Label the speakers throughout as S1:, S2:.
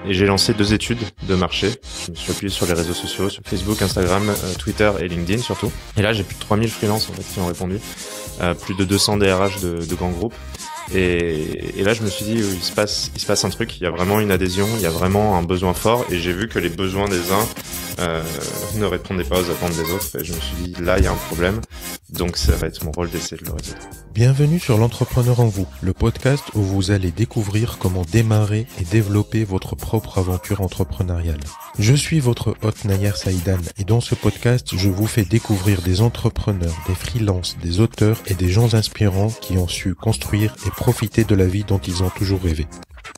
S1: et j'ai lancé 2 études de marché. Je me suis appuyé sur les réseaux sociaux, sur Facebook, Instagram, Twitter et LinkedIn surtout. Et là, j'ai plus de 3000 freelances en fait qui ont répondu, plus de 200 DRH de grands groupes. Et là, je me suis dit, il se passe un truc. Il y a vraiment une adhésion, il y a vraiment un besoin fort. Et j'ai vu que les besoins des uns ne répondaient pas aux attentes des autres. Et je me suis dit, là, il y a un problème. Donc, ça va être mon rôle d'essayer de le résoudre.
S2: Bienvenue sur l'Entrepreneur en vous, le podcast où vous allez découvrir comment démarrer et développer votre propre aventure entrepreneuriale. Je suis votre hôte Nayer Saïdan et dans ce podcast, je vous fais découvrir des entrepreneurs, des freelances, des auteurs et des gens inspirants qui ont su construire et profiter de la vie dont ils ont toujours rêvé.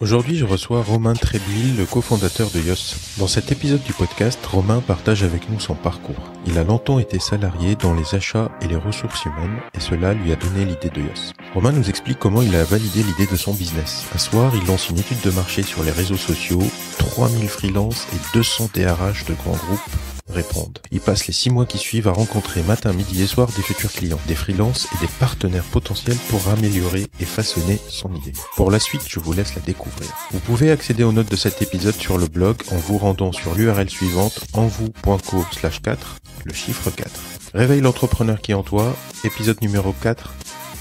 S2: Aujourd'hui, je reçois Romain Trébuil, le cofondateur de Yoss. Dans cet épisode du podcast, Romain partage avec nous son parcours. Il a longtemps été salarié dans les achats et les ressources humaines et cela lui a donné l'idée de Yoss. Romain nous explique comment il a validé l'idée de son business. Un soir, il lance une étude de marché sur les réseaux sociaux, 3000 freelances et 200 DRH de grands groupes répondent. Il passe les 6 mois qui suivent à rencontrer matin, midi et soir des futurs clients, des freelances et des partenaires potentiels pour améliorer et façonner son idée. Pour la suite, je vous laisse la découvrir. Vous pouvez accéder aux notes de cet épisode sur le blog en vous rendant sur l'URL suivante envou.co/4, le chiffre 4. Réveille l'entrepreneur qui est en toi, épisode numéro 4.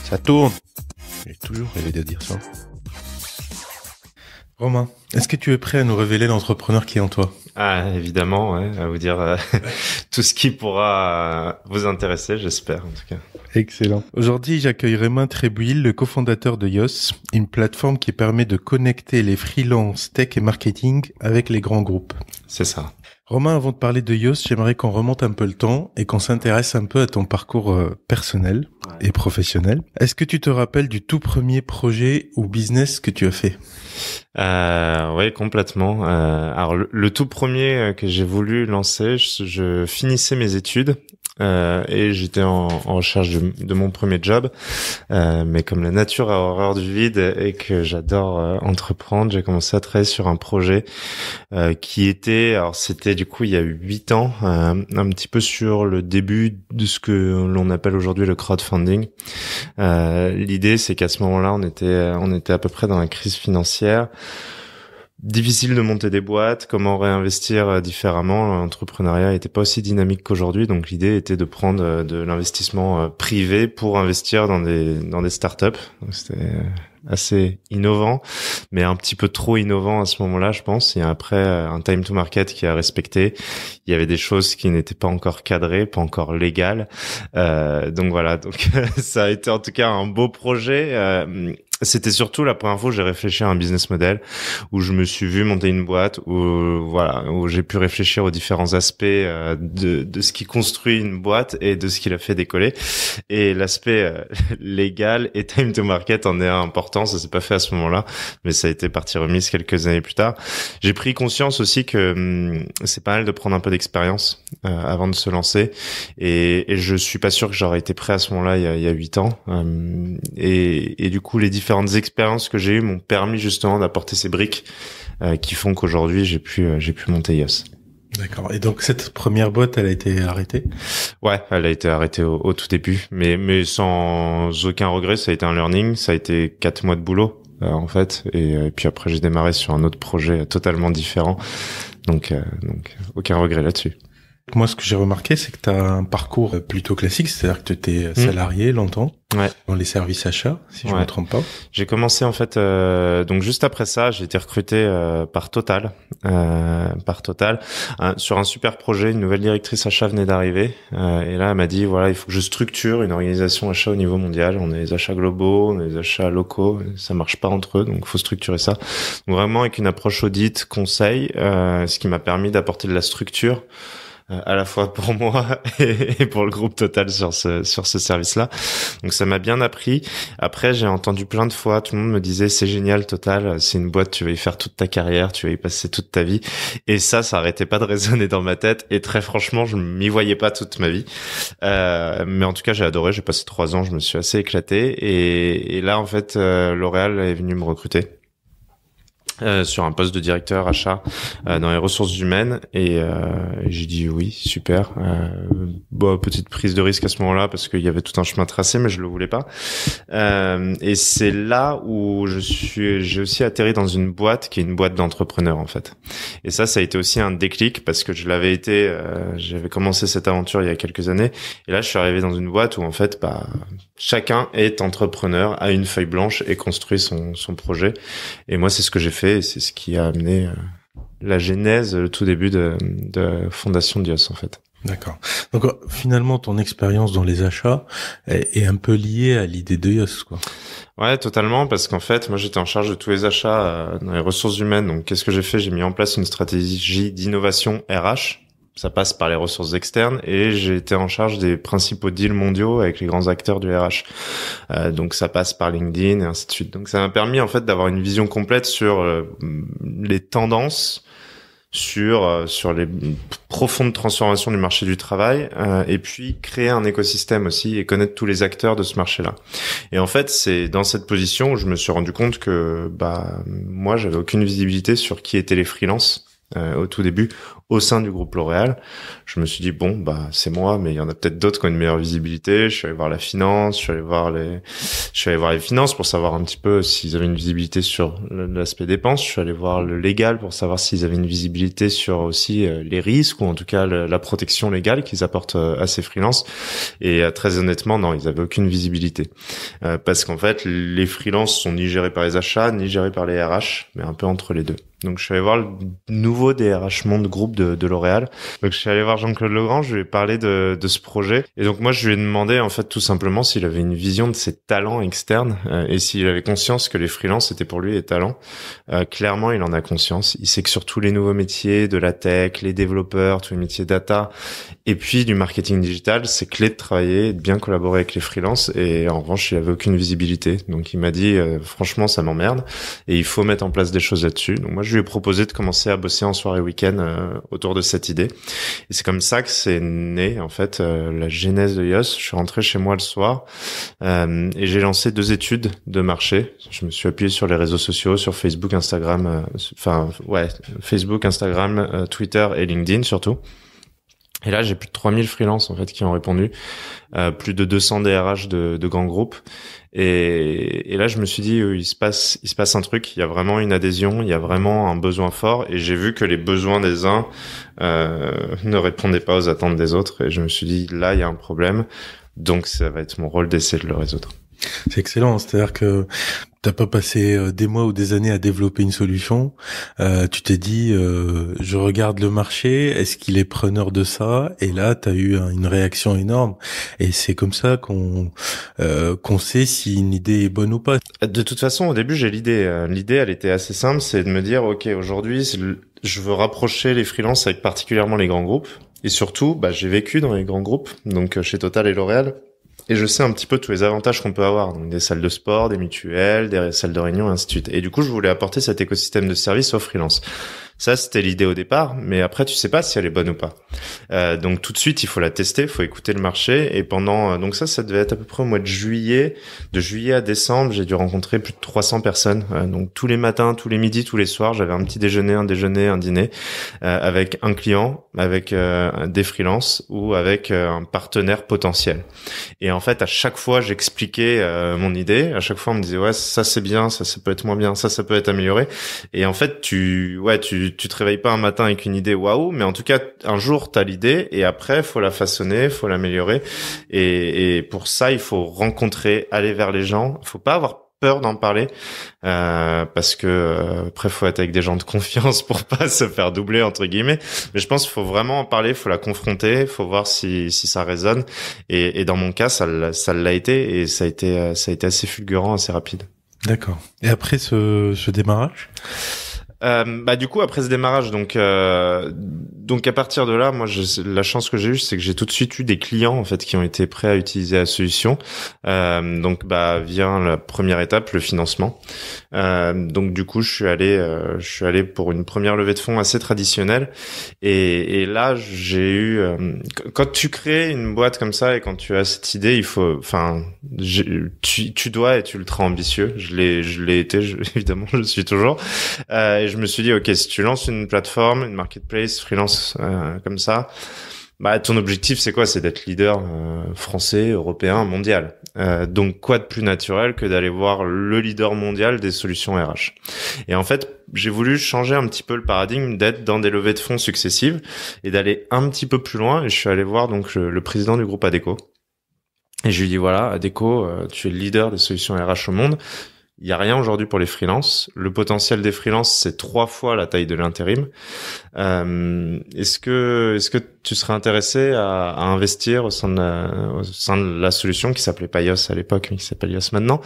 S2: Ça tourne! J'ai toujours rêvé de dire ça. Romain, est-ce que tu es prêt à nous révéler l'entrepreneur qui est en toi?
S1: Ah, évidemment, ouais, à vous dire tout ce qui pourra vous intéresser, j'espère, en tout cas.
S2: Excellent. Aujourd'hui, j'accueille Romain Trébuil, le cofondateur de Yoss, une plateforme qui permet de connecter les freelances tech et marketing avec les grands groupes.
S1: C'est ça.
S2: Romain, avant de parler de Yoss, j'aimerais qu'on remonte un peu le temps et qu'on s'intéresse un peu à ton parcours personnel et professionnel. Est-ce que tu te rappelles du tout premier projet ou business que tu as fait?
S1: Oui, complètement. Alors le tout premier que j'ai voulu lancer, je finissais mes études et j'étais en recherche de mon premier job. Mais comme la nature a horreur du vide et que j'adore entreprendre, j'ai commencé à travailler sur un projet qui était, alors c'était du coup il y a 8 ans, un petit peu sur le début de ce que l'on appelle aujourd'hui le crowdfunding. L'idée c'est qu'à ce moment-là on était à peu près dans la crise financière. Difficile de monter des boîtes, comment réinvestir différemment. L'entrepreneuriat était pas aussi dynamique qu'aujourd'hui, donc l'idée était de prendre de l'investissement privé pour investir dans des startups. Donc c'était assez innovant, mais un petit peu trop innovant à ce moment-là, je pense. Il y a après un time to market qui a respecté. Il y avait des choses qui n'étaient pas encore cadrées, pas encore légales. Donc voilà, donc ça a été en tout cas un beau projet. C'était surtout la première fois où j'ai réfléchi à un business model, où je me suis vu monter une boîte, où j'ai pu réfléchir aux différents aspects de ce qui construit une boîte et de ce qui la fait décoller. Et l'aspect légal et time to market en est important. Ça s'est pas fait à ce moment-là, mais ça a été partie remise quelques années plus tard. J'ai pris conscience aussi que c'est pas mal de prendre un peu d'expérience avant de se lancer. Et je suis pas sûr que j'aurais été prêt à ce moment-là il y a 8 ans. Et du coup, les différentes expériences que j'ai eues m'ont permis justement d'apporter ces briques qui font qu'aujourd'hui j'ai pu monter Yoss.
S2: D'accord. Et donc cette première boîte, elle a été arrêtée?
S1: Ouais, elle a été arrêtée au tout début, mais sans aucun regret. Ça a été un learning, ça a été 4 mois de boulot en fait, et puis après j'ai démarré sur un autre projet totalement différent. Donc aucun regret là-dessus.
S2: Moi, ce que j'ai remarqué, c'est que tu as un parcours plutôt classique, c'est-à-dire que tu étais salarié longtemps dans les services achats, si je me trompe pas.
S1: J'ai commencé en fait, donc juste après ça, j'ai été recruté par Total, sur un super projet. Une nouvelle directrice achat venait d'arriver, et là elle m'a dit voilà, il faut que je structure une organisation achat au niveau mondial. On a les achats globaux, on a les achats locaux, ça marche pas entre eux, donc il faut structurer ça. Donc vraiment avec une approche audit, conseil, ce qui m'a permis d'apporter de la structure. À la fois pour moi et pour le groupe Total sur ce service-là. Donc ça m'a bien appris. Après, j'ai entendu plein de fois, tout le monde me disait c'est génial Total, c'est une boîte, tu vas y faire toute ta carrière, tu vas y passer toute ta vie. Et ça arrêtait pas de résonner dans ma tête. Et très franchement, je m'y voyais pas toute ma vie. Mais en tout cas, j'ai adoré. J'ai passé 3 ans, je me suis assez éclaté. Et là, en fait, L'Oréal est venu me recruter. sur un poste de directeur achat dans les ressources humaines et j'ai dit oui, super. Petite prise de risque à ce moment-là parce qu'il y avait tout un chemin tracé, mais je le voulais pas. Et c'est là où j'ai aussi atterri dans une boîte qui est une boîte d'entrepreneurs en fait. Et ça a été aussi un déclic parce que j'avais commencé cette aventure il y a quelques années et là je suis arrivé dans une boîte où en fait chacun est entrepreneur, a une feuille blanche et construit son projet. Et moi c'est ce que j'ai fait. Et c'est ce qui a amené la genèse, le tout début de Fondation Dios, en fait.
S2: D'accord. Donc finalement, ton expérience dans les achats est un peu liée à l'idée de Dios, quoi.
S1: Ouais, totalement, parce qu'en fait, moi, j'étais en charge de tous les achats dans les ressources humaines. Donc, qu'est-ce que j'ai fait? J'ai mis en place une stratégie d'innovation RH. Ça passe par les ressources externes et j'ai été en charge des principaux deals mondiaux avec les grands acteurs du RH. Donc ça passe par LinkedIn et ainsi de suite. Donc ça m'a permis en fait d'avoir une vision complète sur les tendances, sur les profondes transformations du marché du travail et puis créer un écosystème aussi et connaître tous les acteurs de ce marché-là. Et en fait, c'est dans cette position où je me suis rendu compte que moi, j'avais aucune visibilité sur qui étaient les freelances. Au tout début, au sein du groupe L'Oréal, je me suis dit c'est moi, mais il y en a peut-être d'autres qui ont une meilleure visibilité. Je suis allé voir la finance, je suis allé voir les finances pour savoir un petit peu s'ils avaient une visibilité sur l'aspect dépenses. Je suis allé voir le légal pour savoir s'ils avaient une visibilité sur aussi les risques ou en tout cas la protection légale qu'ils apportent à ces freelances. Et très honnêtement, non, ils avaient aucune visibilité parce qu'en fait, les freelances sont ni gérés par les achats ni gérés par les RH, mais un peu entre les deux. Donc je suis allé voir le nouveau DRH Monde groupe de L'Oréal. Donc je suis allé voir Jean-Claude Legrand, je lui ai parlé de ce projet. Et donc moi je lui ai demandé en fait tout simplement s'il avait une vision de ses talents externes et s'il avait conscience que les freelances c'était pour lui des talents. Clairement il en a conscience. Il sait que sur tous les nouveaux métiers de la tech, les développeurs, tous les métiers data et puis du marketing digital, c'est clé de travailler, de bien collaborer avec les freelances. Et en revanche il avait aucune visibilité. Donc il m'a dit franchement ça m'emmerde et il faut mettre en place des choses là-dessus. Donc moi je lui ai proposé de commencer à bosser en soirée week-end autour de cette idée. Et c'est comme ça que c'est né en fait la genèse de Yos. Je suis rentré chez moi le soir et j'ai lancé 2 études de marché. Je me suis appuyé sur les réseaux sociaux, sur Facebook, Instagram, Facebook, Instagram, Twitter et LinkedIn surtout. Et là, j'ai plus de 3000 freelances en fait qui ont répondu, plus de 200 DRH de grands groupes. Et là, je me suis dit, il se passe un truc. Il y a vraiment une adhésion, il y a vraiment un besoin fort. Et j'ai vu que les besoins des uns ne répondaient pas aux attentes des autres. Et je me suis dit, là, il y a un problème. Donc, ça va être mon rôle d'essayer de le résoudre.
S2: C'est excellent, c'est-à-dire que t'as pas passé des mois ou des années à développer une solution. Tu t'es dit, je regarde le marché, est-ce qu'il est preneur de ça? Et là, t'as eu une réaction énorme. Et c'est comme ça qu'on sait si une idée est bonne ou pas.
S1: De toute façon, au début, j'ai l'idée. L'idée, elle était assez simple, c'est de me dire, ok, aujourd'hui, je veux rapprocher les freelances avec particulièrement les grands groupes. Et surtout, j'ai vécu dans les grands groupes, donc chez Total et L'Oréal. Et je sais un petit peu tous les avantages qu'on peut avoir, donc des salles de sport, des mutuelles, des salles de réunion, et ainsi de suite. Et du coup, je voulais apporter cet écosystème de services aux freelances. Ça, c'était l'idée au départ, mais après, tu sais pas si elle est bonne ou pas. Donc tout de suite, il faut la tester, il faut écouter le marché. Et donc ça devait être à peu près au mois de juillet. De juillet à décembre, j'ai dû rencontrer plus de 300 personnes. Donc tous les matins, tous les midis, tous les soirs, j'avais un petit déjeuner, un dîner, avec un client, avec des freelances ou avec un partenaire potentiel. Et en fait, à chaque fois, j'expliquais mon idée. À chaque fois, on me disait ouais, ça c'est bien, ça peut être moins bien, ça peut être amélioré. Et en fait, tu te réveilles pas un matin avec une idée waouh, mais en tout cas un jour t'as l'idée et après faut la façonner, faut l'améliorer et pour ça il faut rencontrer, aller vers les gens, faut pas avoir peur d'en parler parce que après faut être avec des gens de confiance pour pas se faire doubler entre guillemets, mais je pense qu'il faut vraiment en parler, faut la confronter, faut voir si ça résonne et dans mon cas ça l'a été et ça a été assez fulgurant, assez rapide.
S2: D'accord. Et après ce démarrage?
S1: Du coup après ce démarrage, donc à partir de là, moi la chance que j'ai eue, c'est que j'ai tout de suite eu des clients en fait qui ont été prêts à utiliser la solution. Donc vient la première étape, le financement. Donc du coup je suis allé pour une première levée de fonds assez traditionnelle et là j'ai eu quand tu crées une boîte comme ça et quand tu as cette idée, tu dois être ultra ambitieux. Je l'ai été, évidemment je le suis toujours. Et je me suis dit, ok, si tu lances une plateforme, une marketplace, freelance comme ça, ton objectif c'est quoi? C'est d'être leader français, européen, mondial. Donc quoi de plus naturel que d'aller voir le leader mondial des solutions RH? Et en fait, j'ai voulu changer un petit peu le paradigme, d'être dans des levées de fonds successives et d'aller un petit peu plus loin. Et je suis allé voir donc le président du groupe Adecco. Et je lui dis, voilà, Adecco, tu es le leader des solutions RH au monde. Il y a rien aujourd'hui pour les freelances. Le potentiel des freelances, c'est 3 fois la taille de l'intérim. Est-ce que tu serais intéressé à investir au sein de la solution qui s'appelait Payos à l'époque, mais qui s'appelle Yos maintenant?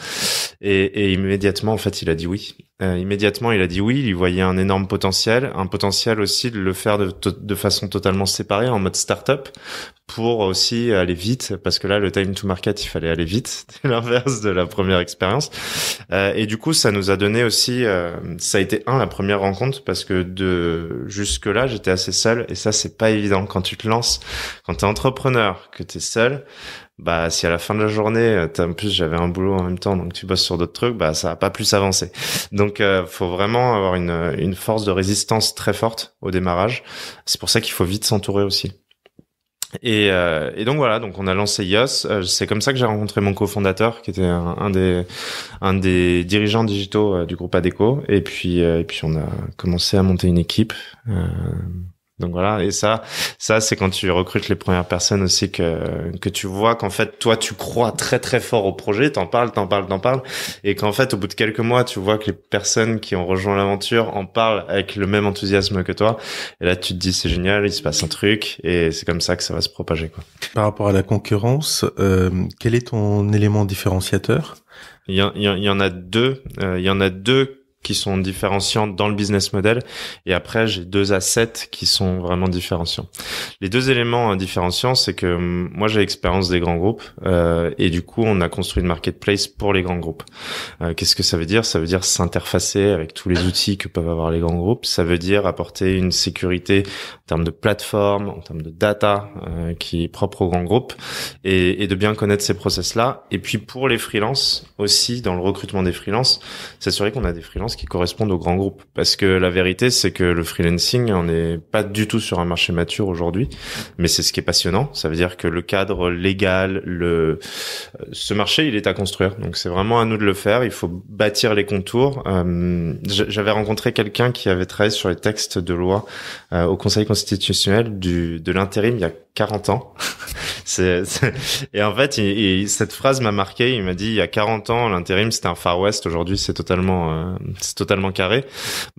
S1: Et immédiatement, en fait, il a dit oui. Immédiatement, il a dit oui. Il y voyait un énorme potentiel, un potentiel aussi de le faire de façon totalement séparée, en mode start-up, pour aussi aller vite, parce que là, le time to market, il fallait aller vite. C'est l'inverse de la première expérience. Et du coup, ça nous a donné aussi, ça a été la première rencontre, parce que jusque-là, j'étais assez seul, et ça, c'est pas évident. Quand tu te lances, quand t'es entrepreneur, que t'es seul, si à la fin de la journée, en plus j'avais un boulot en même temps, donc tu bosses sur d'autres trucs, ça va pas plus avancer. Donc faut vraiment avoir une force de résistance très forte au démarrage. C'est pour ça qu'il faut vite s'entourer aussi. Et donc voilà, donc on a lancé Yos. C'est comme ça que j'ai rencontré mon cofondateur, qui était un des dirigeants digitaux du groupe Adecco. Et puis on a commencé à monter une équipe. Donc voilà, et ça c'est quand tu recrutes les premières personnes aussi que tu vois qu'en fait toi tu crois très très fort au projet, t'en parles, et qu'en fait au bout de quelques mois tu vois que les personnes qui ont rejoint l'aventure en parlent avec le même enthousiasme que toi, et là tu te dis c'est génial, il se passe un truc, et c'est comme ça que ça va se propager, quoi.
S2: Par rapport à la concurrence, quel est ton élément différenciateur?
S1: Il y en a deux. Il y en a deux qui sont différenciants dans le business model, et après j'ai 2 assets qui sont vraiment différenciants. Les 2 éléments différenciants, c'est que moi j'ai l'expérience des grands groupes, et du coup on a construit une marketplace pour les grands groupes. Qu'est-ce que ça veut dire? Ça veut dire s'interfacer avec tous les outils que peuvent avoir les grands groupes. Ça veut dire apporter une sécurité en termes de plateforme, en termes de data, qui est propre aux grands groupes, et de bien connaître ces process-là. Et puis pour les freelances aussi, dans le recrutement des freelances, s'assurer qu'on a des freelances qui correspondent aux grands groupes. Parce que la vérité, c'est que le freelancing, on n'est pas du tout sur un marché mature aujourd'hui, mais c'est ce qui est passionnant. Ça veut dire que le cadre légal, ce marché, il est à construire. Donc c'est vraiment à nous de le faire. Il faut bâtir les contours. J'avais rencontré quelqu'un qui avait travaillé sur les textes de loi au Conseil constitutionnel de l'intérim il y a 40 ans. Et en fait, cette phrase m'a marqué. Il m'a dit, il y a 40 ans, l'intérim, c'était un Far West. Aujourd'hui, c'est totalement carré.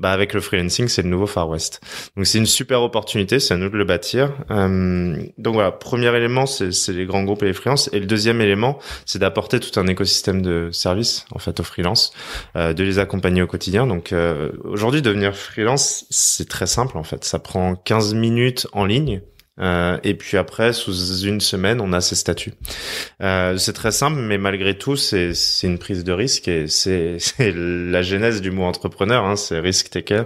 S1: Avec le freelancing, c'est le nouveau Far West. Donc, c'est une super opportunité. C'est à nous de le bâtir. Donc voilà, premier élément, c'est les grands groupes et les freelances. Et le deuxième élément, c'est d'apporter tout un écosystème de services, en fait, aux freelances, de les accompagner au quotidien. Donc, aujourd'hui, devenir freelance, c'est très simple, en fait. Ça prend 15 minutes en ligne. Et puis après, sous une semaine, on a ses statuts. C'est très simple, mais malgré tout, c'est une prise de risque, et c'est la genèse du mot entrepreneur, hein, c'est risk taker.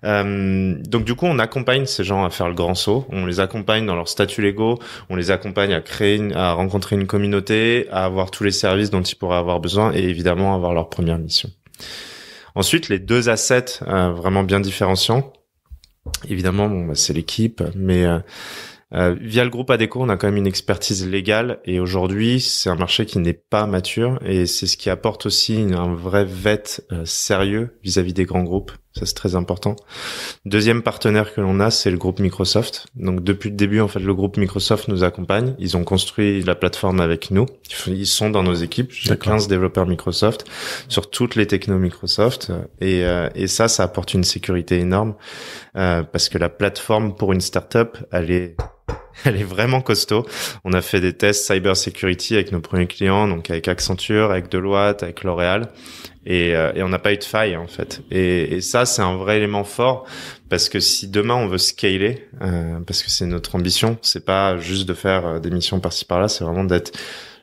S1: Donc du coup, on accompagne ces gens à faire le grand saut. On les accompagne dans leurs statuts légaux. On les accompagne à rencontrer une communauté, à avoir tous les services dont ils pourraient avoir besoin, et évidemment avoir leur première mission. Ensuite, les 2 assets vraiment bien différenciants. Évidemment, c'est l'équipe, mais via le groupe Adecco, on a quand même une expertise légale, et aujourd'hui, c'est un marché qui n'est pas mature, et c'est ce qui apporte aussi un vrai vet sérieux vis-à-vis des grands groupes. Ça, c'est très important. Deuxième partenaire que l'on a, c'est le groupe Microsoft. Donc, depuis le début, en fait, le groupe Microsoft nous accompagne. Ils ont construit la plateforme avec nous. Ils sont dans nos équipes. J'ai 15 développeurs Microsoft sur toutes les technos Microsoft. Et ça apporte une sécurité énorme, parce que la plateforme pour une startup, elle est elle est vraiment costaud. On a fait des tests cyber security avec nos premiers clients, donc avec Accenture, avec Deloitte, avec L'Oréal. Et on n'a pas eu de faille en fait. Et ça, c'est un vrai élément fort parce que si demain on veut scaler, parce que c'est notre ambition, c'est pas juste de faire des missions par-ci par-là, c'est vraiment d'être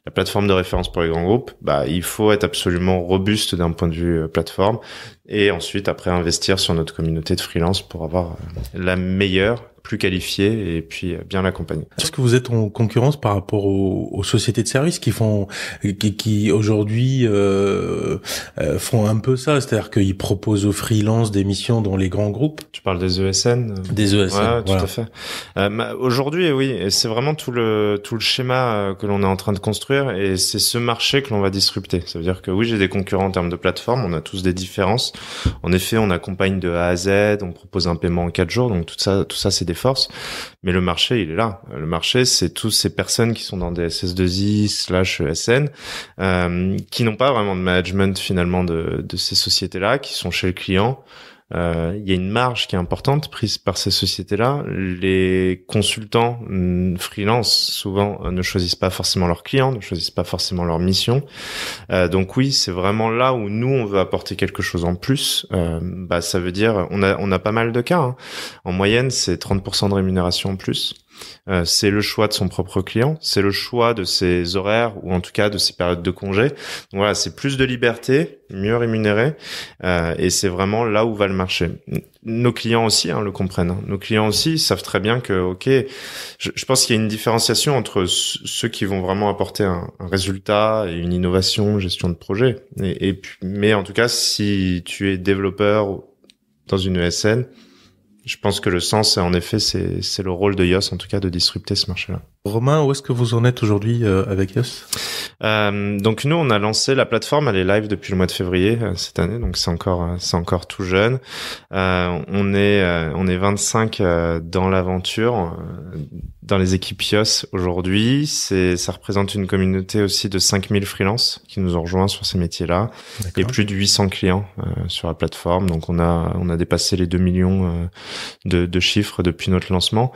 S1: la plateforme de référence pour les grands groupes. Il faut être absolument robuste d'un point de vue plateforme et ensuite après investir sur notre communauté de freelance pour avoir la meilleure, plus qualifiée et puis bien l'accompagner.
S2: Est-ce que vous êtes en concurrence par rapport aux sociétés de services qui aujourd'hui font un peu ça, c'est-à-dire qu'ils proposent aux freelances des missions dans les grands groupes?
S1: Tu parles des ESN?
S2: Des ESN,
S1: ouais,
S2: voilà.
S1: Tout à fait. Aujourd'hui, oui, et c'est vraiment tout le schéma que l'on est en train de construire et c'est ce marché que l'on va disrupter. Ça veut dire que oui, j'ai des concurrents en termes de plateforme, on a tous des différences. En effet, on accompagne de A à Z, on propose un paiement en 4 jours, donc tout ça c'est des forces. Mais le marché, il est là. Le marché, c'est toutes ces personnes qui sont dans des SS2I/ESN, qui n'ont pas vraiment de management finalement de ces sociétés-là, qui sont chez le client. Il y a une marge qui est importante prise par ces sociétés-là. Les consultants freelance souvent ne choisissent pas forcément leurs clients, ne choisissent pas forcément leur mission. Donc oui, c'est vraiment là où nous on veut apporter quelque chose en plus. Ça veut dire on a pas mal de cas. Hein. En moyenne, c'est 30% de rémunération en plus. C'est le choix de son propre client, c'est le choix de ses horaires ou en tout cas de ses périodes de congé. Donc voilà, c'est plus de liberté, mieux rémunéré, et c'est vraiment là où va le marché. Nos clients aussi le comprennent. Hein. Nos clients aussi savent très bien que je pense qu'il y a une différenciation entre ceux qui vont vraiment apporter un résultat et une innovation, gestion de projet. Mais en tout cas, si tu es développeur dans une ESN, je pense que le sens, en effet, c'est le rôle de Yoss, en tout cas, de disrupter ce marché-là.
S2: Romain, où est-ce que vous en êtes aujourd'hui avec Yoss?
S1: Donc nous, on a lancé la plateforme, elle est live depuis le mois de février cette année, donc c'est encore tout jeune. On est 25 dans l'aventure, dans les équipes Yoss aujourd'hui. Ça représente une communauté aussi de 5000 freelances qui nous ont rejoints sur ces métiers-là. D'accord. Et plus de 800 clients sur la plateforme. Donc on a dépassé les 2 millions de chiffres depuis notre lancement.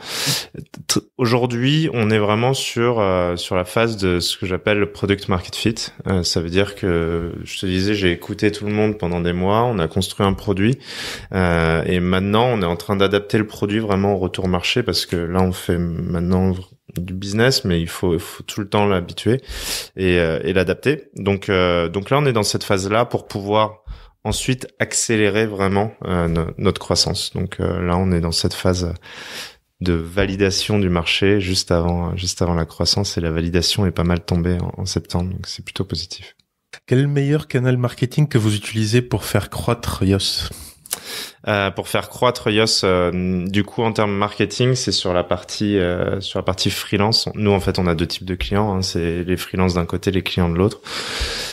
S1: Aujourd'hui, on est vraiment sur la phase de ce que j'appelle le product market fit. Ça veut dire que, je te disais, j'ai écouté tout le monde pendant des mois, on a construit un produit et maintenant on est en train d'adapter le produit vraiment au retour marché parce que là on fait maintenant du business, mais il faut tout le temps l'habituer et l'adapter. Donc là on est dans cette phase-là pour pouvoir ensuite accélérer vraiment notre croissance. Donc là on est dans cette phase de validation du marché juste avant la croissance et la validation est pas mal tombée en septembre, donc c'est plutôt positif.
S2: Quel est le meilleur canal marketing que vous utilisez pour faire croître Yoss?
S1: Pour faire croître Yoss, du coup en termes marketing, c'est sur la partie freelance. Nous en fait on a deux types de clients, c'est les freelances d'un côté, les clients de l'autre.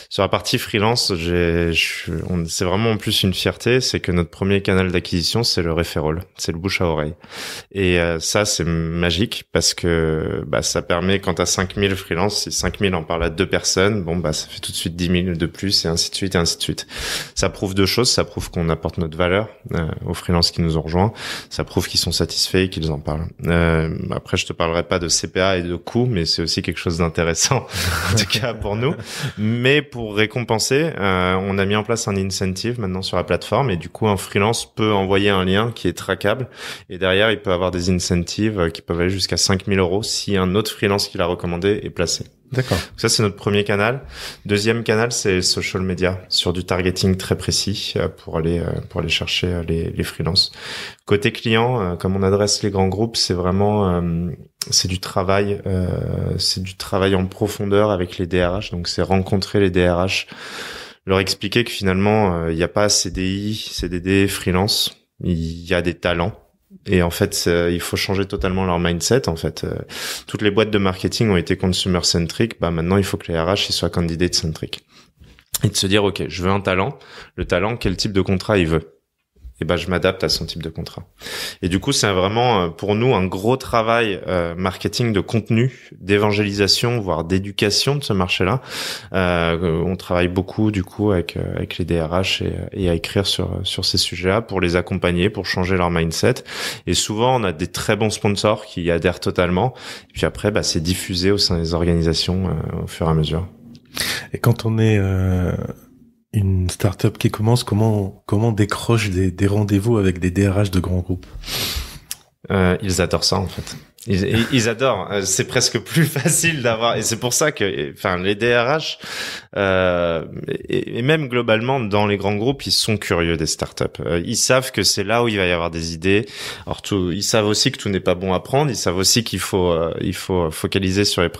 S1: Sur la partie freelance, c'est vraiment en plus une fierté, c'est que notre premier canal d'acquisition, c'est le referral, c'est le bouche à oreille. Et ça, c'est magique parce que ça permet, quand t'as 5000 freelances, si 5000 en parlent à 2 personnes, ça fait tout de suite 10 000 de plus et ainsi de suite et ainsi de suite. Ça prouve 2 choses, ça prouve qu'on apporte notre valeur aux freelances qui nous ont rejoints, ça prouve qu'ils sont satisfaits et qu'ils en parlent. Après, je te parlerai pas de CPA et de coûts, mais c'est aussi quelque chose d'intéressant, en tout cas pour nous. Mais pour récompenser, on a mis en place un incentive maintenant sur la plateforme et du coup un freelance peut envoyer un lien qui est trackable et derrière il peut avoir des incentives qui peuvent aller jusqu'à 5 000 € si un autre freelance qui l'a recommandé est placé.
S2: D'accord.
S1: Donc ça c'est notre premier canal. Deuxième canal c'est social media sur du targeting très précis pour aller chercher les freelances. Côté client, comme on adresse les grands groupes, c'est vraiment c'est du travail en profondeur avec les DRH. Donc c'est rencontrer les DRH, leur expliquer que finalement il n'y a pas CDI, CDD, freelance, il y a des talents. Et en fait, il faut changer totalement leur mindset. En fait, toutes les boîtes de marketing ont été consumer centric. Maintenant, il faut que les RH ils soient candidate centric. Et de se dire, ok, je veux un talent. Le talent, quel type de contrat il veut? et ben je m'adapte à son type de contrat. Et du coup, c'est vraiment pour nous un gros travail marketing de contenu, d'évangélisation, voire d'éducation de ce marché-là. On travaille beaucoup du coup avec les DRH et à écrire sur ces sujets-là pour les accompagner, pour changer leur mindset. Et souvent, on a des très bons sponsors qui adhèrent totalement. Et puis après, c'est diffusé au sein des organisations au fur et à mesure.
S2: Et quand on est une start-up qui commence, comment on décroche des rendez-vous avec des DRH de grands groupes?
S1: Ils adorent ça en fait. Ils adorent. C'est presque plus facile d'avoir, et c'est pour ça que, les DRH et même globalement dans les grands groupes, ils sont curieux des startups. Ils savent que c'est là où il va y avoir des idées. Alors ils savent aussi que tout n'est pas bon à prendre. Ils savent aussi qu'il faut focaliser sur les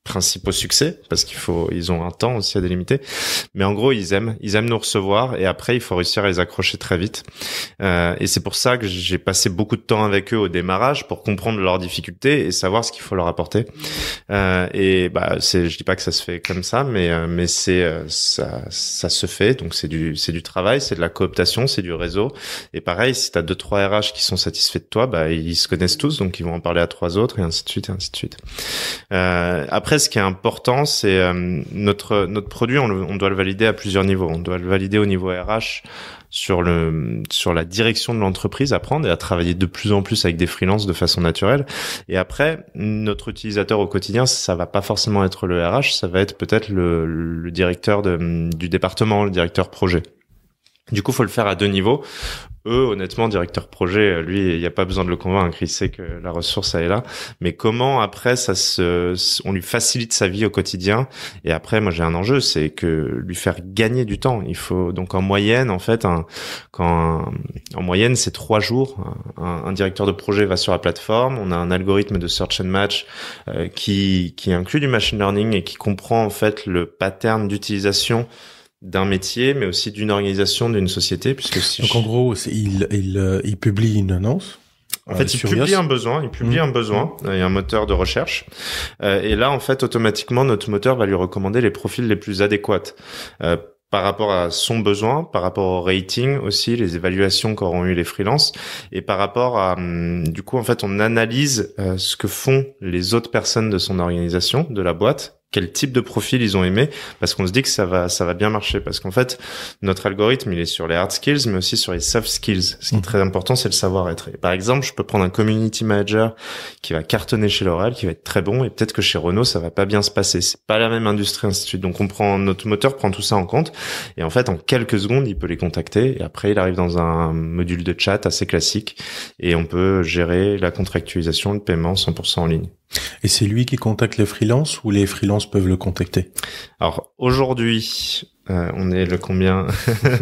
S1: principaux succès, parce ils ont un temps aussi à délimiter. Mais en gros, ils aiment nous recevoir, et après, il faut réussir à les accrocher très vite. Et c'est pour ça que j'ai passé beaucoup de temps avec eux au démarrage pour comprendre leurs difficultés et savoir ce qu'il faut leur apporter. Je dis pas que ça se fait comme ça, mais ça se fait. Donc c'est du travail, c'est de la cooptation, c'est du réseau. Et pareil, si t'as 2-3 RH qui sont satisfaits de toi, ils se connaissent tous, donc ils vont en parler à 3 autres, et ainsi de suite, et ainsi de suite. Après, ce qui est important, c'est notre produit, on doit le valider à plusieurs niveaux. On doit le valider au niveau RH sur la direction de l'entreprise, à prendre et à travailler de plus en plus avec des freelances de façon naturelle. Et après, notre utilisateur au quotidien, ça va pas forcément être le RH, ça va être peut-être le directeur du département, le directeur projet. Du coup, faut le faire à 2 niveaux. Eux, honnêtement, directeur projet, lui, il n'y a pas besoin de le convaincre, il sait que la ressource, elle est là. Mais comment, après, on lui facilite sa vie au quotidien. Et après, moi, j'ai un enjeu, c'est que lui faire gagner du temps. Il faut, donc, en moyenne, en fait, en moyenne, c'est 3 jours. Un directeur de projet va sur la plateforme. On a un algorithme de search and match, qui inclut du machine learning et qui comprend, en fait, le pattern d'utilisation d'un métier, mais aussi d'une organisation, d'une société, puisque
S2: donc en gros, il publie une annonce.
S1: En fait, il publie un besoin. Il y a un moteur de recherche. Et là, en fait, automatiquement, notre moteur va lui recommander les profils les plus adéquats. Par rapport à son besoin, par rapport au rating aussi, les évaluations qu'auront eu les freelances, et par rapport à, du coup, en fait, on analyse ce que font les autres personnes de son organisation, de la boîte, quel type de profil ils ont aimé, parce qu'on se dit que ça va bien marcher, parce qu'en fait, notre algorithme, il est sur les hard skills, mais aussi sur les soft skills. Ce qui est très important, c'est le savoir-être. Et par exemple, je peux prendre un community manager qui va cartonner chez L'Oréal, qui va être très bon, et peut-être que chez Renault, ça va pas bien se passer. C'est pas la même industrie, ainsi de suite. Donc notre moteur prend tout ça en compte, et en fait, en quelques secondes, il peut les contacter, et après, il arrive dans un module de chat assez classique, et on peut gérer la contractualisation, le paiement 100% en ligne.
S2: Et c'est lui qui contacte les freelances ou les freelances peuvent le contacter?
S1: Alors aujourd'hui, on est le combien?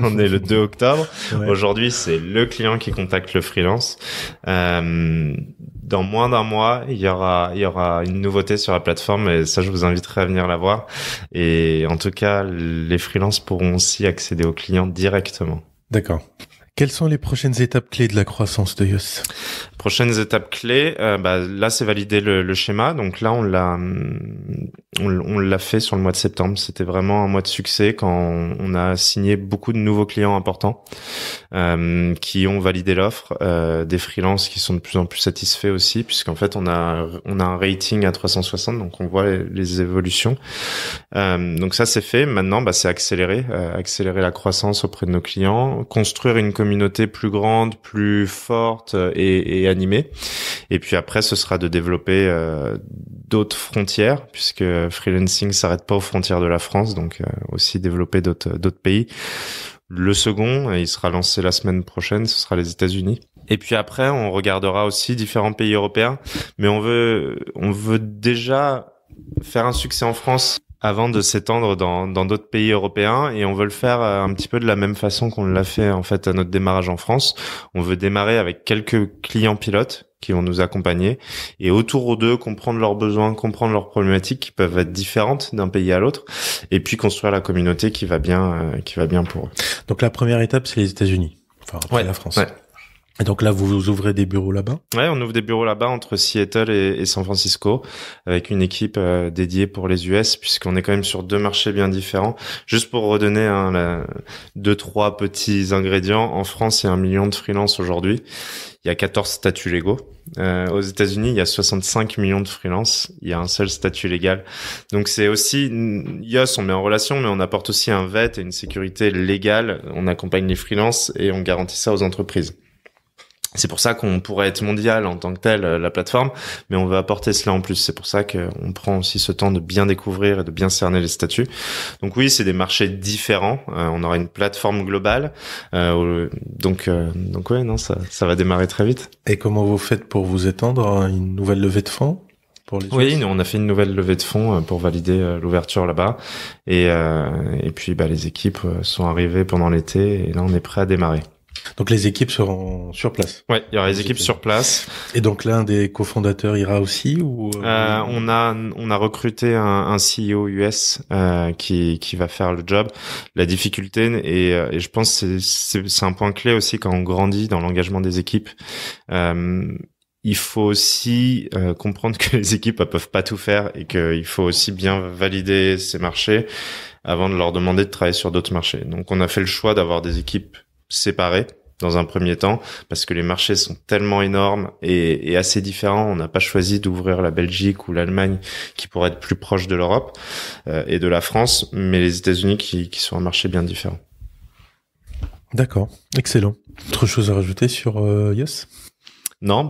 S1: On est le 2 octobre. Ouais. Aujourd'hui, c'est le client qui contacte le freelance. Dans moins d'un mois, il y aura une nouveauté sur la plateforme, et ça, je vous inviterai à venir la voir. Et en tout cas, les freelances pourront aussi accéder aux clients directement.
S2: D'accord. Quelles sont les prochaines étapes clés de la croissance de Yos?
S1: Prochaines étapes clés, là c'est valider le schéma. Donc là on l'a fait sur le mois de septembre. C'était vraiment un mois de succès quand on a signé beaucoup de nouveaux clients importants qui ont validé l'offre, des freelances qui sont de plus en plus satisfaits aussi, puisqu'en fait on a un rating à 360, donc on voit les évolutions. Donc ça c'est fait. Maintenant c'est accélérer la croissance auprès de nos clients, construire une communauté plus grande, plus forte et animée. Et puis après, ce sera de développer d'autres frontières, puisque freelancing s'arrête pas aux frontières de la France, donc aussi développer d'autres pays. Le second, il sera lancé la semaine prochaine, ce sera les États-Unis. Et puis après, on regardera aussi différents pays européens, mais on veut déjà faire un succès en France avant de s'étendre dans d'autres pays européens, et on veut le faire un petit peu de la même façon qu'on l'a fait en fait à notre démarrage en France. On veut démarrer avec quelques clients pilotes qui vont nous accompagner, et autour d'eux comprendre leurs besoins, comprendre leurs problématiques qui peuvent être différentes d'un pays à l'autre, et puis construire la communauté qui va bien pour eux.
S2: Donc la première étape, c'est les États-Unis, enfin après la France.
S1: Ouais.
S2: Et donc là, vous ouvrez des bureaux là-bas?
S1: Ouais, on ouvre des bureaux là-bas entre Seattle et San Francisco avec une équipe dédiée pour les US puisqu'on est quand même sur deux marchés bien différents. Juste pour redonner deux, trois petits ingrédients, en France, il y a 1 million de freelances aujourd'hui. Il y a 14 statuts légaux. Aux États-Unis, il y a 65 millions de freelances. Il y a un seul statut légal. Donc c'est aussi, YOS, on met en relation, mais on apporte aussi un vet et une sécurité légale. On accompagne les freelances et on garantit ça aux entreprises. C'est pour ça qu'on pourrait être mondial en tant que tel, la plateforme, mais on veut apporter cela en plus. C'est pour ça qu'on prend aussi ce temps de bien découvrir et de bien cerner les statuts. Donc oui, c'est des marchés différents. On aura une plateforme globale. Donc ouais, non, ça va démarrer très vite.
S2: Et comment vous faites pour vous étendre à une nouvelle levée de fonds pour les
S1: Oui, nous, on a fait une nouvelle levée de fonds pour valider l'ouverture là-bas. Et puis, les équipes sont arrivées pendant l'été et là, on est prêt à démarrer.
S2: Donc les équipes seront sur place.
S1: Ouais, il y aura les équipes sur place.
S2: Et donc l'un des cofondateurs ira aussi ou
S1: on a recruté un CEO US qui va faire le job. La difficulté et je pense que c'est un point clé aussi quand on grandit dans l'engagement des équipes. Il faut aussi comprendre que les équipes peuvent pas tout faire et qu'il faut aussi bien valider ces marchés avant de leur demander de travailler sur d'autres marchés. Donc on a fait le choix d'avoir des équipes séparés dans un premier temps parce que les marchés sont tellement énormes et assez différents. On n'a pas choisi d'ouvrir la Belgique ou l'Allemagne qui pourraient être plus proches de l'Europe et de la France, mais les États-Unis qui sont un marché bien différent.
S2: D'accord, excellent. Autre chose à rajouter sur YOS?
S1: Non,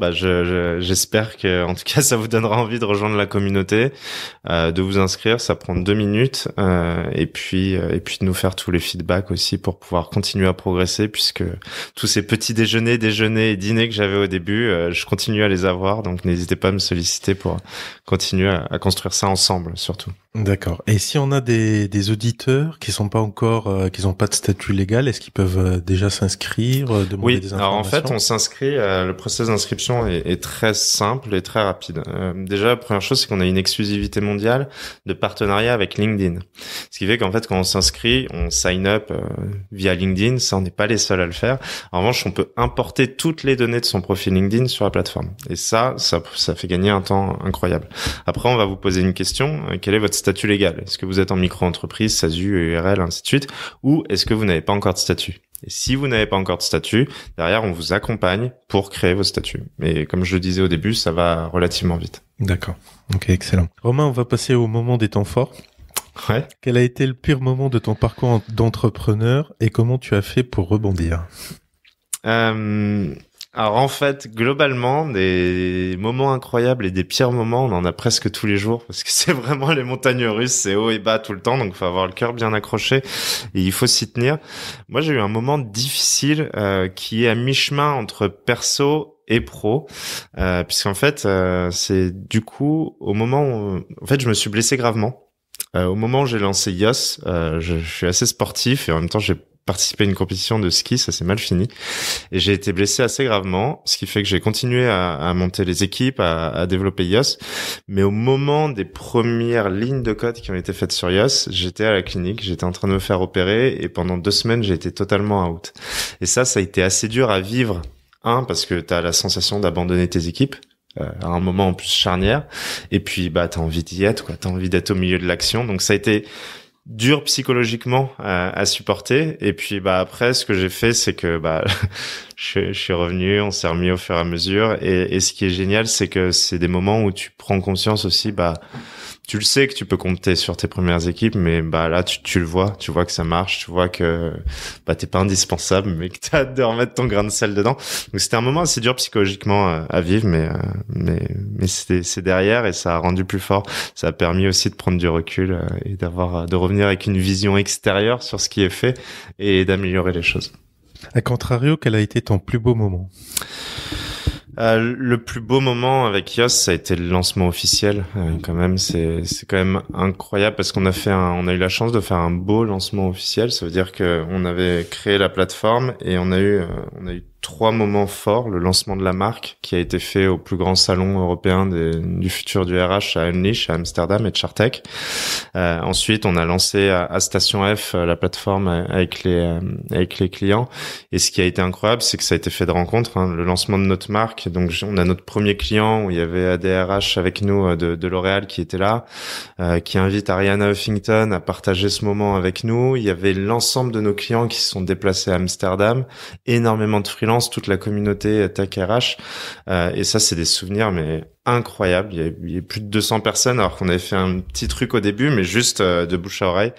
S1: j'espère que, en tout cas, ça vous donnera envie de rejoindre la communauté, de vous inscrire. Ça prend 2 minutes, et puis de nous faire tous les feedbacks aussi pour pouvoir continuer à progresser, puisque tous ces petits déjeuners et dîners que j'avais au début, je continue à les avoir. Donc, n'hésitez pas à me solliciter pour continuer à construire ça ensemble, surtout.
S2: D'accord. Et si on a des auditeurs qui sont pas encore, qui n'ont pas de statut légal, est-ce qu'ils peuvent déjà s'inscrire, demander des informations?
S1: Alors en fait, on s'inscrit. Le processus d'inscription est très simple et très rapide. Déjà, la première chose, c'est qu'on a une exclusivité mondiale de partenariat avec LinkedIn. Ce qui fait qu'en fait, quand on s'inscrit, on sign up via LinkedIn. Ça, on n'est pas les seuls à le faire. En revanche, on peut importer toutes les données de son profil LinkedIn sur la plateforme. Et ça fait gagner un temps incroyable. Après, on va vous poser une question. Quel est votre statut légal? Est-ce que vous êtes en micro-entreprise, SASU, URL, ainsi de suite? Ou est-ce que vous n'avez pas encore de statut? Et si vous n'avez pas encore de statut, derrière, on vous accompagne pour créer vos statuts. Mais comme je le disais au début, ça va relativement vite.
S2: D'accord. Ok, excellent. Romain, on va passer au moment des temps forts.
S1: Ouais.
S2: Quel a été le pire moment de ton parcours d'entrepreneur et comment tu as fait pour rebondir?
S1: Alors en fait, globalement, des moments incroyables et des pires moments, on en a presque tous les jours parce que c'est vraiment les montagnes russes, c'est haut et bas tout le temps, donc il faut avoir le cœur bien accroché et il faut s'y tenir. Moi, j'ai eu un moment difficile qui est à mi-chemin entre perso et pro, puisqu'en fait, c'est du coup au moment où, en fait, je me suis blessé gravement. Au moment où j'ai lancé YOS, je suis assez sportif et en même temps, j'ai participé à une compétition de ski, ça s'est mal fini. Et j'ai été blessé assez gravement, ce qui fait que j'ai continué à monter les équipes, à développer YOS. Mais au moment des premières lignes de code qui ont été faites sur YOS, j'étais à la clinique, j'étais en train de me faire opérer et pendant 2 semaines, j'ai été totalement out. Et ça a été assez dur à vivre. Parce que t'as la sensation d'abandonner tes équipes. À un moment en plus charnière et puis t'as envie d'y être quoi, t'as envie d'être au milieu de l'action, donc ça a été dur psychologiquement à supporter et puis après ce que j'ai fait c'est que je suis revenu, on s'est remis au fur et à mesure et ce qui est génial c'est que c'est des moments où tu prends conscience aussi tu le sais que tu peux compter sur tes premières équipes, mais là tu le vois, tu vois que ça marche, tu vois que t'es pas indispensable, mais que t'as hâte de remettre ton grain de sel dedans. Donc c'était un moment assez dur psychologiquement à vivre, mais c'est derrière et ça a rendu plus fort. Ça a permis aussi de prendre du recul et de revenir avec une vision extérieure sur ce qui est fait et d'améliorer les choses.
S2: À contrario, quel a été ton plus beau moment?
S1: Le plus beau moment avec YOS, ça a été le lancement officiel. Quand même, c'est quand même incroyable parce qu'on a eu la chance de faire un beau lancement officiel. Ça veut dire que on avait créé la plateforme et on a eu trois moments forts. Le lancement de la marque, qui a été fait au plus grand salon européen du futur du RH à Unleash, à Amsterdam et Chartech. Ensuite, on a lancé à Station F la plateforme avec les clients. Et ce qui a été incroyable, c'est que ça a été fait de rencontres. Le lancement de notre marque. Donc, on a notre premier client où il y avait ADRH avec nous de L'Oréal qui était là, qui invite Ariana Huffington à partager ce moment avec nous. Il y avait l'ensemble de nos clients qui se sont déplacés à Amsterdam, énormément de freelance, toute la communauté tech RH, et ça c'est des souvenirs mais incroyables. Il y a plus de 200 personnes alors qu'on avait fait un petit truc au début mais juste de bouche à oreille,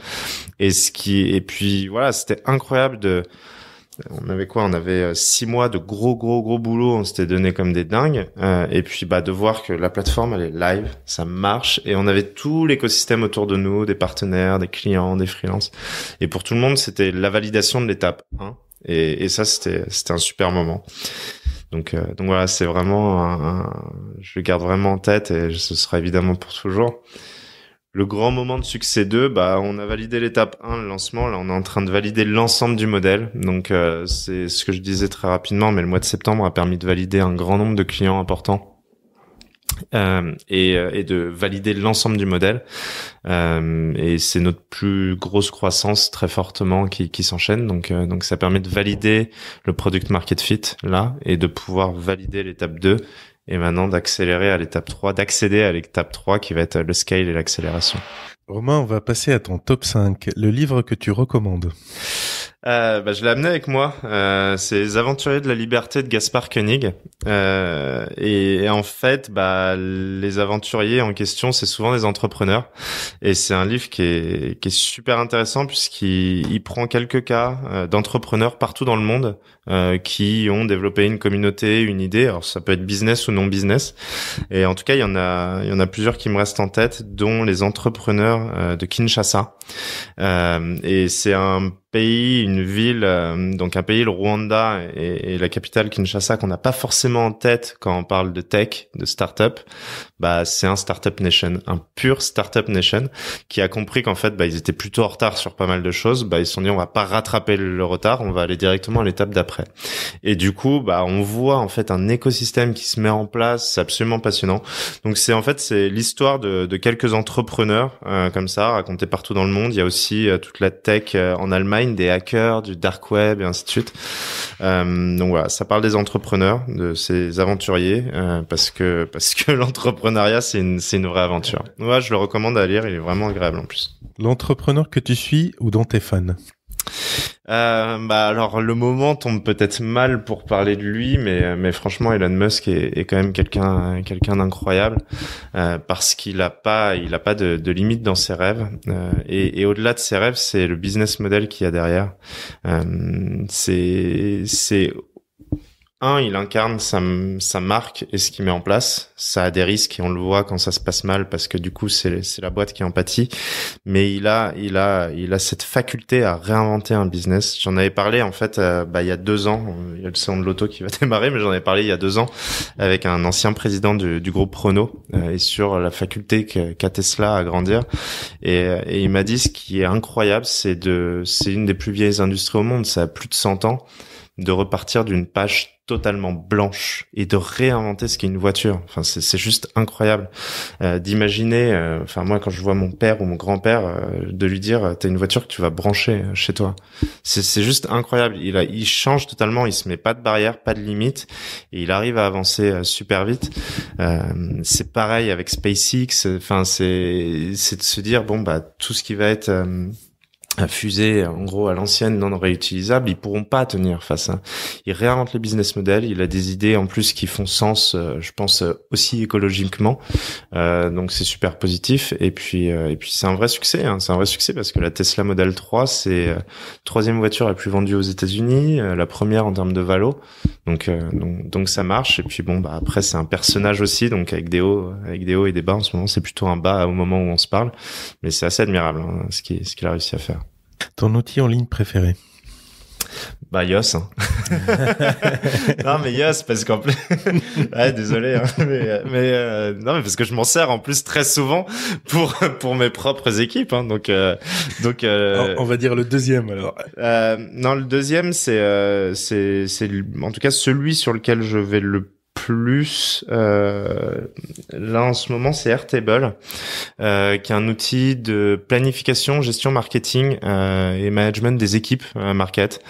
S1: et puis voilà, c'était incroyable on avait quoi? On avait 6 mois de gros boulot. On s'était donné comme des dingues. Et puis, de voir que la plateforme, elle est live, ça marche. Et on avait tout l'écosystème autour de nous, des partenaires, des clients, des freelances. Et pour tout le monde, c'était la validation de l'étape 1. Et ça, c'était un super moment. Donc voilà, c'est vraiment je le garde vraiment en tête et ce sera évidemment pour toujours. Le grand moment de succès 2, on a validé l'étape 1, le lancement. Là, on est en train de valider l'ensemble du modèle. Donc, c'est ce que je disais très rapidement, mais le mois de septembre a permis de valider un grand nombre de clients importants. Et de valider l'ensemble du modèle. Et c'est notre plus grosse croissance très fortement qui s'enchaîne. Donc ça permet de valider le product market fit là et de pouvoir valider l'étape 2. Et maintenant d'accélérer à l'étape 3, d'accéder à l'étape 3 qui va être le scale et l'accélération.
S2: Romain, on va passer à ton top 5, le livre que tu recommandes.
S1: Je l'ai amené avec moi. C'est Les Aventuriers de la Liberté de Gaspard Koenig. Et en fait, les aventuriers en question, c'est souvent des entrepreneurs. Et c'est un livre qui est super intéressant puisqu'il prend quelques cas d'entrepreneurs partout dans le monde qui ont développé une communauté, une idée. Alors ça peut être business ou non business. Et en tout cas, il y en a plusieurs qui me restent en tête, dont les entrepreneurs de Kinshasa. Et c'est un pays, une ville, donc un pays, le Rwanda et la capitale Kinshasa qu'on n'a pas forcément en tête quand on parle de tech, de start-up. C'est un startup nation, un pur startup nation qui a compris qu'en fait, ils étaient plutôt en retard sur pas mal de choses. Ils se sont dit, on va pas rattraper le retard, on va aller directement à l'étape d'après. Et du coup, on voit en fait un écosystème qui se met en place, c'est absolument passionnant. Donc c'est l'histoire de quelques entrepreneurs comme ça, racontés partout dans le monde. Il y a aussi toute la tech en Allemagne, des hackers, du dark web et ainsi de suite. Donc voilà, ça parle des entrepreneurs, de ces aventuriers, parce que l'entrepreneuriat c'est une vraie aventure. Ouais, je le recommande à lire, il est vraiment agréable en plus.
S2: L'entrepreneur que tu suis ou dont t'es fan?
S1: Alors le moment tombe peut-être mal pour parler de lui, mais franchement Elon Musk est quand même quelqu'un d'incroyable, parce qu'il a pas de limite dans ses rêves, et au-delà de ses rêves, c'est le business model qu'il y a derrière. Il incarne sa marque et ce qu'il met en place. Ça a des risques et on le voit quand ça se passe mal parce que du coup c'est la boîte qui en pâtit. Mais il a cette faculté à réinventer un business. J'en avais parlé en fait il y a 2 ans. Il y a le salon de l'auto qui va démarrer, mais j'en avais parlé il y a 2 ans avec un ancien président du groupe Renault et sur la faculté qu'a Tesla à grandir. Et il m'a dit ce qui est incroyable, c'est une des plus vieilles industries au monde. Ça a plus de 100 ans. De repartir d'une page totalement blanche et de réinventer ce qu'est une voiture. Enfin, c'est juste incroyable d'imaginer. Moi, quand je vois mon père ou mon grand-père, de lui dire, t'as une voiture que tu vas brancher chez toi. C'est juste incroyable. Il change totalement. Il se met pas de barrière, pas de limite, et il arrive à avancer super vite. C'est pareil avec SpaceX. Enfin, c'est de se dire tout ce qui va être fusée en gros à l'ancienne non réutilisable, ils pourront pas tenir face à. Il réinvente les business models, il a des idées en plus qui font sens, je pense aussi écologiquement, donc c'est super positif. Et puis c'est un vrai succès, c'est un vrai succès parce que la Tesla Model 3 c'est troisième voiture la plus vendue aux États-Unis, la première en termes de valo, donc ça marche. Et puis après c'est un personnage aussi, donc avec des hauts et des bas. En ce moment c'est plutôt un bas au moment où on se parle, mais c'est assez admirable ce qu'il a réussi à faire.
S2: Ton outil en ligne préféré?
S1: Bah Yos, hein. Non mais Yos parce qu'en plus ouais, désolé hein, mais non mais parce que je m'en sers en plus très souvent pour mes propres équipes hein, donc
S2: On va dire le deuxième alors.
S1: Non, le deuxième c'est en tout cas celui sur lequel je vais le plus là en ce moment, c'est Airtable, qui est un outil de planification, gestion, marketing et management des équipes market.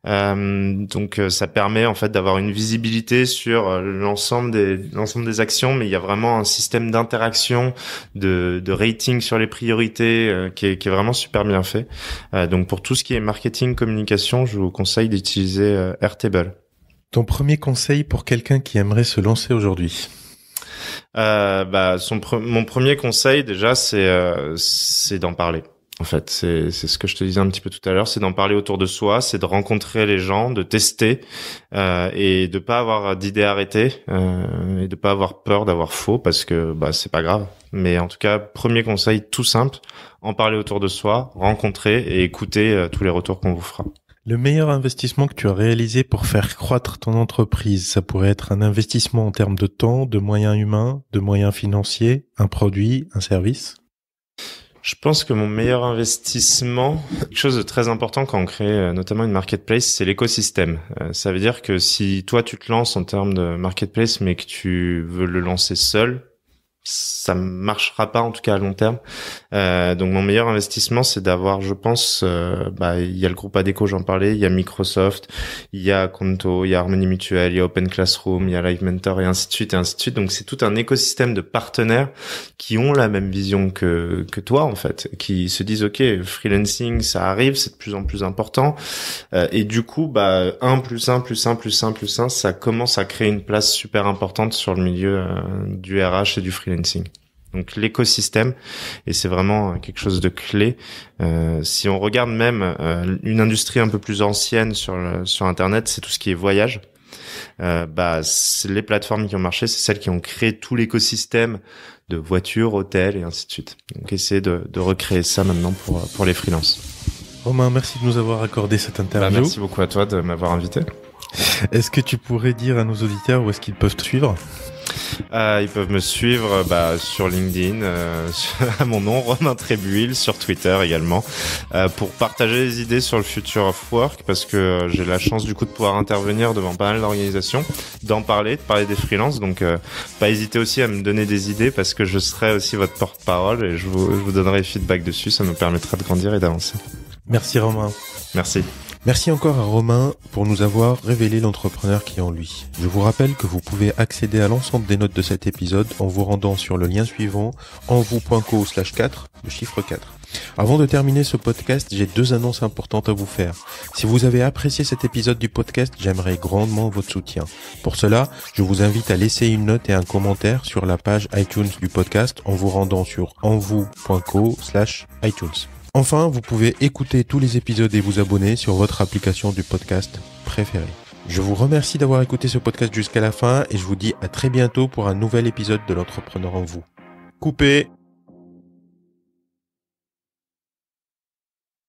S1: Donc ça permet en fait d'avoir une visibilité sur l'ensemble des actions, mais il y a vraiment un système d'interaction, de rating sur les priorités qui est vraiment super bien fait. Donc pour tout ce qui est marketing, communication, je vous conseille d'utiliser Airtable.
S2: Ton premier conseil pour quelqu'un qui aimerait se lancer aujourd'hui?
S1: Mon premier conseil déjà, c'est d'en parler. En fait, c'est ce que je te disais un petit peu tout à l'heure, c'est d'en parler autour de soi, c'est de rencontrer les gens, de tester et de pas avoir d'idées arrêtées et de pas avoir peur d'avoir faux parce que c'est pas grave. Mais en tout cas, premier conseil tout simple, en parler autour de soi, rencontrer et écouter tous les retours qu'on vous fera.
S2: Le meilleur investissement que tu as réalisé pour faire croître ton entreprise, ça pourrait être un investissement en termes de temps, de moyens humains, de moyens financiers, un produit, un service?
S1: Je pense que mon meilleur investissement, quelque chose de très important quand on crée notamment une marketplace, c'est l'écosystème. Ça veut dire que si toi tu te lances en termes de marketplace mais que tu veux le lancer seul, ça marchera pas en tout cas à long terme. Donc mon meilleur investissement c'est d'avoir, je pense, il y a le groupe Adecco, j'en parlais, il y a Microsoft, il y a Conto, il y a Harmony Mutual, il y a Open Classroom, il y a Live Mentor et ainsi de suite et ainsi de suite. Donc c'est tout un écosystème de partenaires qui ont la même vision que toi en fait, qui se disent ok, freelancing ça arrive, c'est de plus en plus important et du coup 1 plus 1 plus 1 plus 1 plus 1, ça commence à créer une place super importante sur le milieu du RH et du freelancing. Donc l'écosystème, et c'est vraiment quelque chose de clé. Si on regarde même une industrie un peu plus ancienne sur Internet, c'est tout ce qui est voyage. C'est les plateformes qui ont marché, c'est celles qui ont créé tout l'écosystème de voitures, hôtels et ainsi de suite. Donc essayez de recréer ça maintenant pour les freelances.
S2: Romain, merci de nous avoir accordé cette interview.
S1: Merci beaucoup à toi de m'avoir invité.
S2: Est-ce que tu pourrais dire à nos auditeurs où est-ce qu'ils peuvent te suivre?
S1: Ils peuvent me suivre sur LinkedIn, à mon nom, Romain Trébuil, sur Twitter également, pour partager les idées sur le future of work, parce que j'ai la chance du coup de pouvoir intervenir devant pas mal d'organisations, de parler des freelances, donc pas hésiter aussi à me donner des idées, parce que je serai aussi votre porte-parole et je vous donnerai feedback dessus, ça nous permettra de grandir et d'avancer.
S2: Merci Romain.
S1: Merci.
S2: Merci encore à Romain pour nous avoir révélé l'entrepreneur qui est en lui. Je vous rappelle que vous pouvez accéder à l'ensemble des notes de cet épisode en vous rendant sur le lien suivant envou.co/4, le chiffre 4. Avant de terminer ce podcast, j'ai 2 annonces importantes à vous faire. Si vous avez apprécié cet épisode du podcast, j'aimerais grandement votre soutien. Pour cela, je vous invite à laisser une note et un commentaire sur la page iTunes du podcast en vous rendant sur envou.co/iTunes. Enfin, vous pouvez écouter tous les épisodes et vous abonner sur votre application du podcast préférée. Je vous remercie d'avoir écouté ce podcast jusqu'à la fin et je vous dis à très bientôt pour un nouvel épisode de l'entrepreneur en vous. Coupez!